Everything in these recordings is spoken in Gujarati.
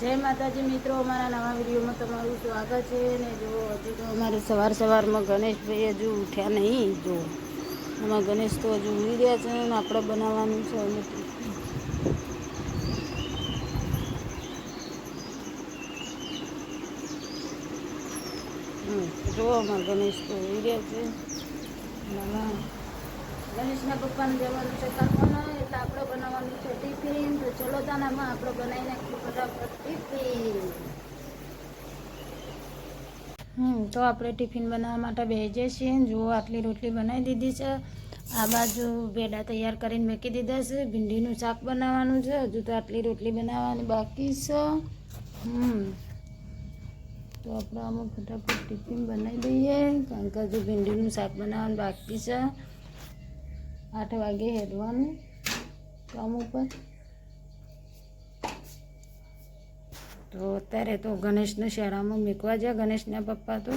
જય માતાજી મિત્રો, અમારા નવા વિડીયોમાં તમારું સ્વાગત છે. ને જો હજુ તો અમારે સવારમાં ગણેશભાઈ હજુ ઉઠ્યા નહીં. જો આમાં ગણેશ તો હજુ ઉડી રહ્યા છે ને આપણે બનાવવાનું છે. જો અમારા ગણેશ તો ઉડી રહ્યા છે. ગણેશના પપ્પાને જવાનું છે કારખાના, એટલે આપણે બનાવવાનું છે ટિફિન. તો ચલો તાનામાં આપણે બનાવી નાખીએ ફટાફટ ટિફિન. તો આપણે ટિફિન બનાવવા માટે બેસી છીએ. જુઓ આટલી રોટલી બનાવી દીધી છે. આ બાજુ ભેડા તૈયાર કરીને મૂકી દીધા છે. ભીંડીનું શાક બનાવવાનું છે. હજુ તો આટલી રોટલી બનાવવાની બાકી છે. તો આપણે આમાં ફટાફટ ટિફિન બનાવી દઈએ, કારણ કે હજુ ભીંડીનું શાક બનાવવાનું બાકી છે. 8 વાગે હેડવાનું કામ ઉપર. તો અત્યારે તો ગણેશને શાળામાં મૂકવા જાય. ગણેશના પપ્પા તો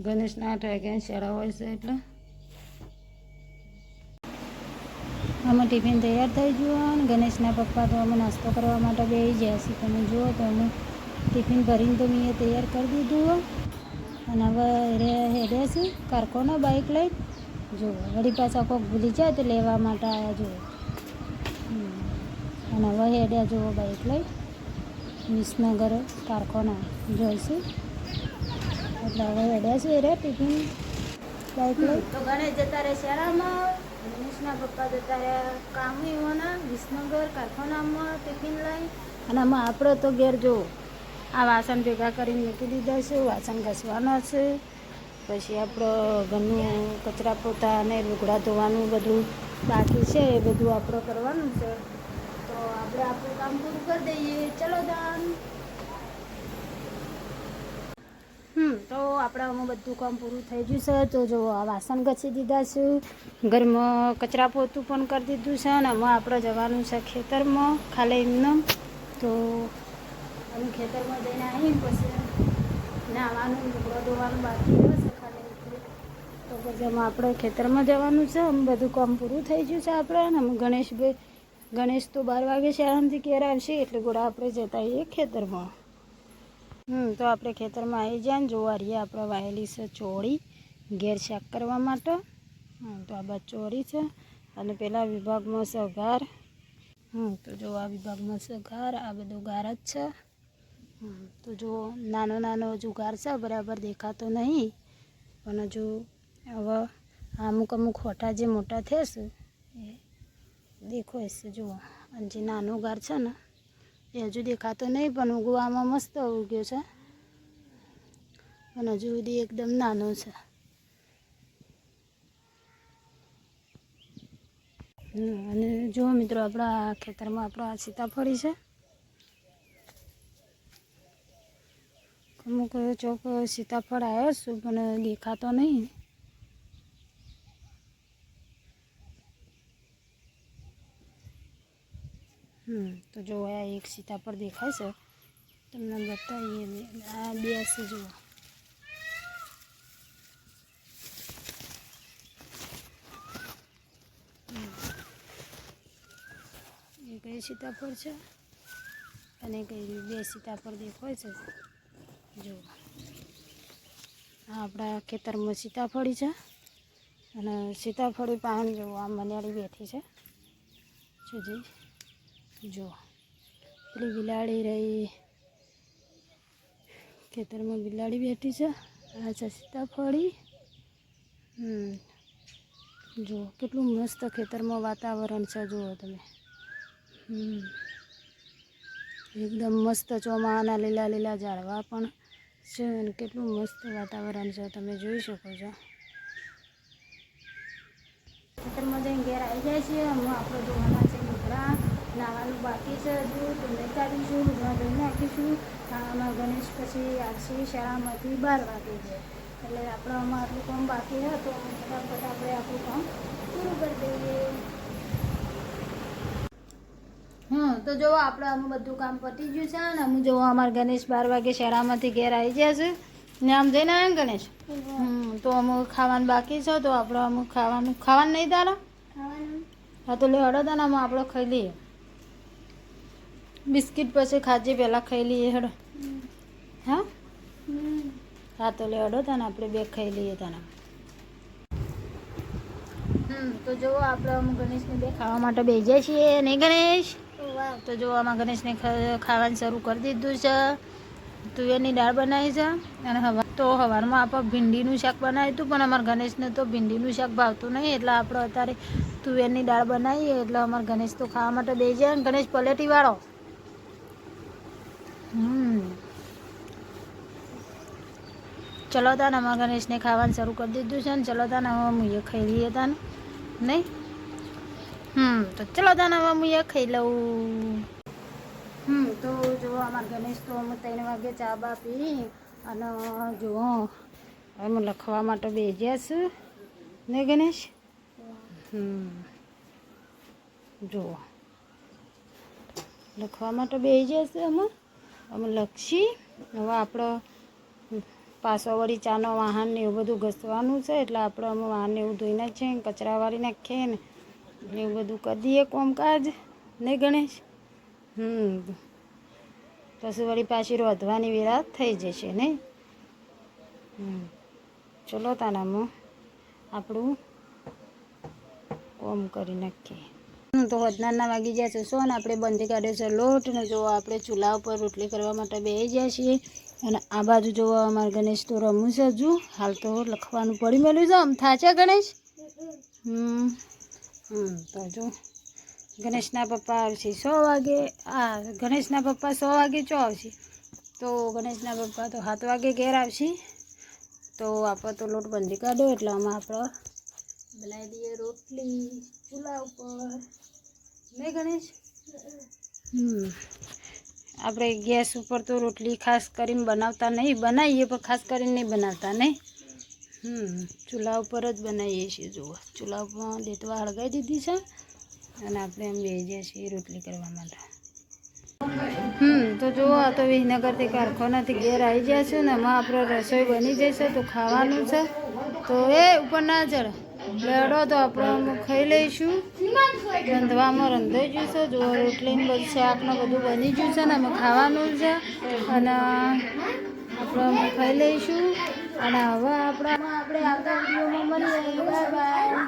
ગણેશના 8 વાગ્યાની શાળા હોય છે, એટલે આમાં ટિફિન તૈયાર થઈ ગયું. અને ગણેશના પપ્પા તો અમે નાસ્તો કરવા માટે બેસી ગયા છીએ. તમે જુઓ તો અમે ટિફિન ભરીને તો મેં તૈયાર કરી દીધું. અને હવે હેડ્યા છે કારખાના બાઇક લઈ. જો વળી પાછા કોઈક ભૂલી જાય તો લેવા માટે આવ્યા. જુઓ અને હવે હેડ્યા જુઓ બાઇક લઈ વિસનગર કારખાના જોઈશું. એટલે હવે હેડ્યા છે રે ટિફિન બાઇક લઈ. તો ગણેશ જતા રહે શાળામાં, ગણેશના પપ્પા જતા રહ્યા કામણીઓના વિસનગર કારખાનામાં ટિફિન લઈ. અને આમાં આપણે તો ઘેર જો આ વાસણ ભેગા કરીને મૂકી દીધા છે. વાસણ ઘસવાના છે. પછી આપણો ઘરનું કચરા પોતા અને લુગડા ધોવાનું બધું બાકી છે. એ બધું આપણે કરવાનું છે. તો આપણે આપણું કામ પૂરું કરી દઈએ. ચલો દાન. તો આપણે આમાં બધું કામ પૂરું થઈ ગયું છે. તો જો આ વાસણ ઘસી દીધા છે. ઘરમાં કચરા પોતું પણ કરી દીધું છે. અને આમાં આપણે જવાનું છે ખેતરમાં ખાલી એમને. તો અમે ખેતરમાં જઈને આવી પછી નાહવાનું લુગડો ધોવાનું બાકી રહેશે ખાલી. તો પછી આમાં આપણે ખેતરમાં જવાનું છે. આમ બધું કામ પૂરું થઈ ગયું છે આપણે. અને અમે ગણેશ તો 12 વાગે શાળામાંથી ઘેર આવશે, એટલે ગોળા આપણે જતા આવીએ ખેતરમાં. તો આપણે ખેતરમાં આવી જાય ને જોવા રહીએ આપણે વાયેલી છે ચોળી ઘેર શાક કરવા માટે. તો આ બાદ ચોળી છે. અને પેલા વિભાગમાં છે ઘાર. તો જો આ વિભાગમાં છે ઘાર. આ બધું ઘાર જ છે. તો જો નાનો નાનો હજુ ઘાર છે, બરાબર દેખાતો નહીં. પણ હજુ હવે અમુક હોઠા જે મોટા થશે એ દેખાય છે. જુઓ અને જે નાનો ઘાર છે ને એ હજુ દેખાતો નહીં, પણ ઉગવામાં મસ્ત ઉગ્યો છે. પણ હજુ સુધી એકદમ નાનો છે. અને જુઓ મિત્રો, આપણા ખેતરમાં આ સીતાફળી છે. અમુક ચોક સીતાફળ આવ્યો છું, પણ દેખાતો નહીં. તો જો આ એક સીતાફળ દેખાય છે, તમને બતાવીએ. આ 2 છે જુઓ. એક સીતાફળ છે અને કઈ 2 સીતાફળ દેખાય છે. જો આપણા ખેતરમાં સીતાફળી છે. અને સીતાફળી પાણી જો આ મનિયાળી બેઠી છે. જો પેલી બિલાડી રહી ખેતરમાં, બિલાડી બેઠી છે. આ છે સીતાફળી. જો કેટલું મસ્ત ખેતરમાં વાતાવરણ છે. જુઓ તમે, એકદમ મસ્ત ચોમાના લીલા લીલા ઝાડવા પણ છે. અને કેટલું મસ્ત વાતાવરણ છે, તમે જોઈ શકો છો. ખેતરમાં જઈને ઘેર આવી જાય છે. હમણાં આપણે ધોવાના છે લુગડા, નાવાનું બાકી છે હજુ. તો નહીં કાઢીશું, લુગડા ધોઈ નાખીશું. આમાં ગણેશ પછી આવશે શાળામાંથી 12 વાગે છે. એટલે આપણે આમાં આટલું કામ બાકી છે. તો ફટાફટ આપણે આપણું કામ પૂરું કરી દઈએ. તો જો આપણે આમાં બધું કામ પતી ગયું છે. અને અમે જો અમારા ગણેશ 12 વાગે શાળામાંથી ઘેર આવી જાય છે. ને આમ જઈને આવ્યા ગણેશ. તો અમુક ખાવાનું બાકી છે. તો આપણે અમુક ખાવાનું નહીં તારા. હા તો લે હળો તને આમાં આપણે ખાઈ લઈએ. બિસ્કિટ પછી ખાજે પહેલાં ખાઈ લઈએ હેડો. હા હા તો લે હેડો તને આપણે બે ખાઈ લઈએ તને. તો જો આપણે અમુક ગણેશને બે ખાવા માટે બેસી જાય છીએ નહીં ગણેશ? તો જો આમાં ગણેશને ખાવાનું શરૂ કરી દીધું છે. તુવેરની દાળ બનાવી છે અને સવારમાં આપણે ભીંડીનું શાક બનાવ્યું હતું, પણ અમારા ગણેશને તો ભીંડીનું શાક ભાવતું નહીં, એટલે આપણે અત્યારે તુવેરની દાળ બનાવીએ એટલે અમારા ગણેશ તો ખાવા માટે બેસી જાય. ને ગણેશ પલેટી વાળો. ચલો તાને અમારા ગણેશને ખાવાનું શરૂ કરી દીધું છે ને ચલો તાને હવે હું ખાઈ લઈએ તાને નહીં. તો ચલો તાને હવે હું ખાઈ લઉં. તો જુઓ અમારા ગણેશ તો અમે 3 વાગે ચા બા પી અને જુઓ અમે લખવા માટે બેસ્યા છું ને ગણેશ. જુઓ લખવા માટે બેસી જશે અમે લખશી. હવે આપણે પાછો વળી ચાનો વાહન ને એવું બધું ઘસવાનું છે, એટલે આપણે અમે વાહન એવું ધોઈ નાખીએ, કચરા વાળી નાખીએ ને એવું બધું કરી દઈએ કામકાજ નહીં ગણેશ. પછી વળી પાછી રોધવાની વેરા થઈ જશે નહીં. ચલો તાનામાં આપણું કોમ કરી નાખીએ. તો hodનારના વાગી ગયા છે સો ને આપણે બંધી કાઢ્યો છે લોટ ને જો આપણે ચૂલા ઉપર રોટલી કરવા માટે બેસી ગયા છીએ. અને આ બાજુ જોવા અમારે ગણેશ તો રમવું છે. હજુ હાલ તો લખવાનું પડી મેળ્યું છે. આમ થાય છે ગણેશ. તો જો ગણેશના પપ્પા આવશે 100 વાગે. ગણેશના પપ્પા 100 વાગે ચો આવશે, તો ગણેશના પપ્પા તો 7 વાગે ઘેર આવશે. તો આપણે તો લોટ બંધી કાઢ્યો એટલે આમાં આપણે બનાવી દઈએ રોટલી ચૂલા ઉપર નહીં ગણેશ. આપણે ગેસ ઉપર તો રોટલી ખાસ કરીને બનાવતા નહીં, બનાવીએ પણ ખાસ કરીને નહીં બનાવતા નહીં. ચૂલા ઉપર જ બનાવીએ છીએ. જુઓ ચૂલા ઉપર દેતવા હળગાવી દીધી છે અને આપણે એમ બેસી જઈએ છીએ રોટલી કરવા માટે. તો જુઓ આ તો વિસનગરથી કારખાનાથી ઘેર આવી જાય છે ને એમાં આપણે રસોઈ બની જશે તો ખાવાનું છે. તો એ ઉપર ના ચડે લેડો તો આપણે ખાઈ લઈશું. રંધવામાં રંધાઈ ગયું છે. જો રોટલીને બધું શાક ને બધું બની ગયું છે ને અમે ખાવાનું છે અને આપણે ખાઈ લઈશું. અને હવે આપણે આવતા વિડીયોમાં મળીએ. Bye bye.